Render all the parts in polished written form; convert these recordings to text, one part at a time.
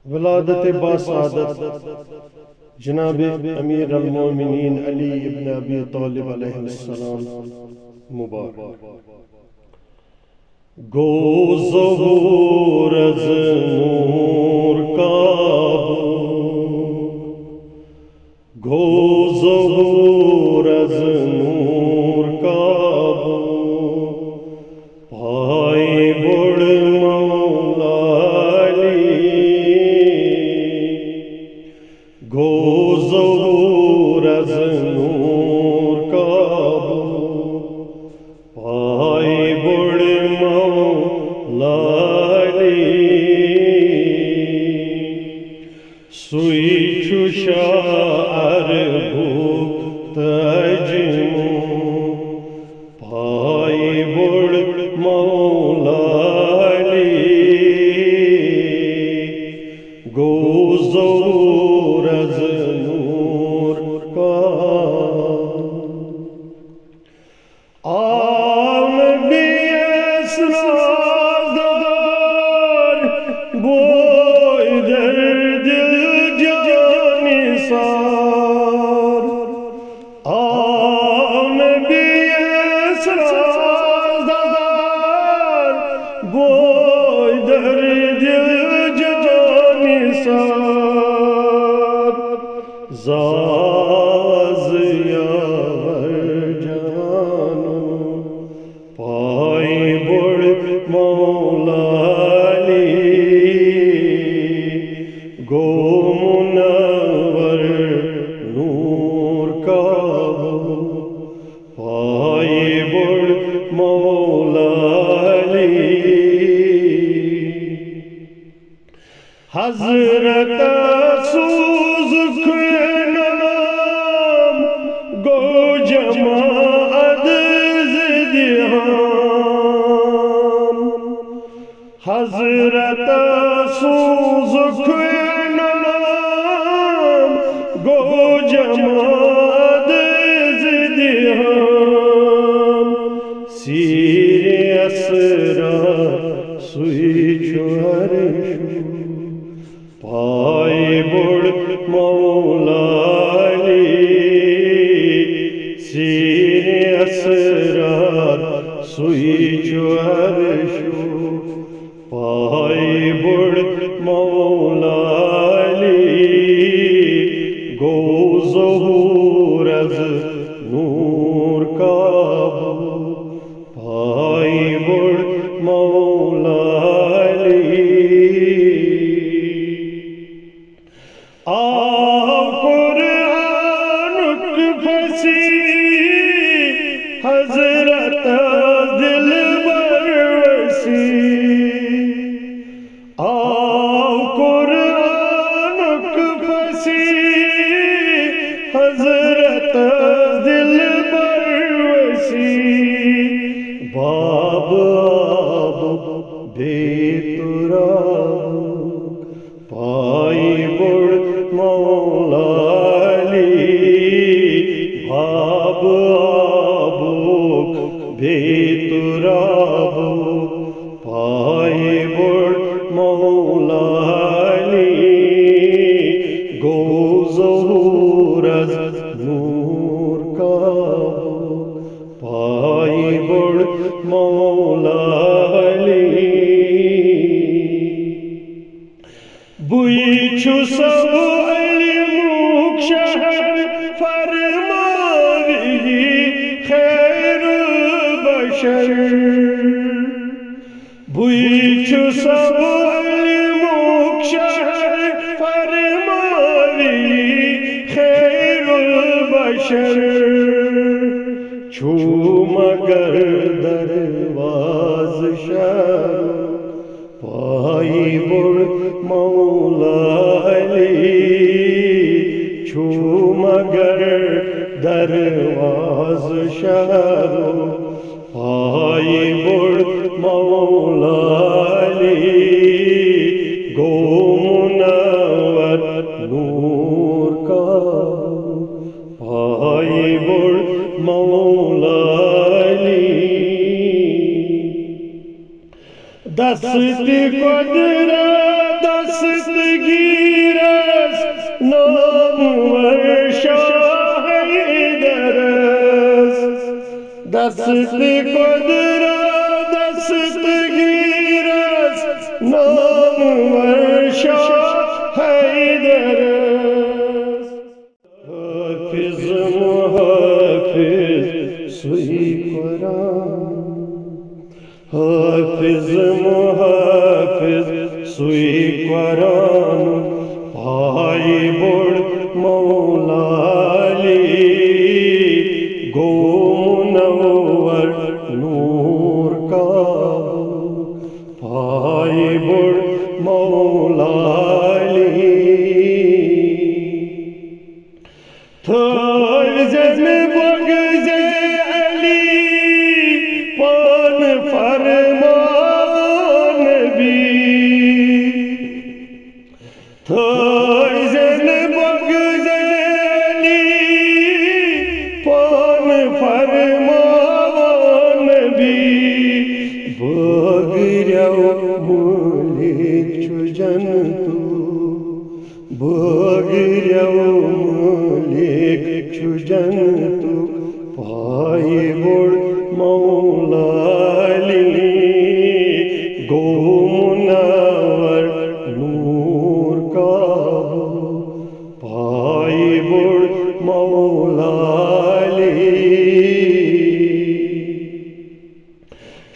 ولادت باسعادت جناب امیر المومنین علی ابن ابی طالب علیہ السلام مبارک گو ظہور از نور کعبہ گو ظہور از نور کعبہ پائے بڑ مولا گو ظہور از نور کعبہ پائے بڑ مولا سوئی چھو شاعر بھوک تجمو پائے بڑ مولا گو ظہور از نور کعبہ آم بیس رازدار بوئی در دل جانی سار آم بیس رازدار بوئی در دل جانی سار زاز یاور جانو پائے بڑ مولا گو منور نور کعبہ پائے بڑ مولا حضرت سوزک نام گو جماعت زدیان حضرت سوزک نام گو جماعت زدیان سیر اسرار سوئی چوہرشو پائے بڑ مولا سیر اسرار سوئی چوہرشو پائے بڑ مولا گو ظہور از نور کعبہ پائے بڑ مولا قرآنک پھنسی حضرت دل بروسی قرآنک پھنسی حضرت دل بروسی باب آب بے تراب پائے بڑ مولا باب آبوک بے تراب پائے بڑ مولا گو ظہور از نور کعبہ پائے بڑ مولا بوئی چھو سب علموک شہر فرماوی خیر البشر بوئی چھو سب علموک شہر فرماوی خیر البشر چھو مگر درواز شہر پائے بڑ مولا چھو مگر درواز شہر پائے بڑ مولا گو منور نور کعبہ پائے بڑ مولا دست قدرت دست گی دست قدرہ دست گیرس نامور شاہ حیدر حافظ محافظ سوئی قرآن حافظ محافظ سوئی قرآن پائی بڑ مولا علی گو منور نور کا پائی بڑ مولا علی تھر جن بغض علی پان فرمان بھی تھر جن بغض علی پان فرمان بھی بغریو ملک چجن تو بغریو ملک چجن تو پائی بڑ مولا علی گو منور نور کا پائی بڑ مولا علی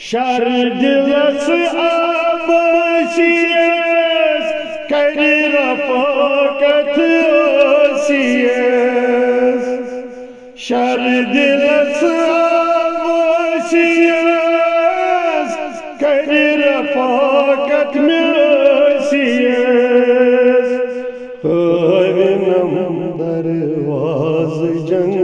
شر دلس آبشیس کری رفاقت آسیس شر دلس آبشیس کری رفاقت آسیس خواہنم درواز جنگ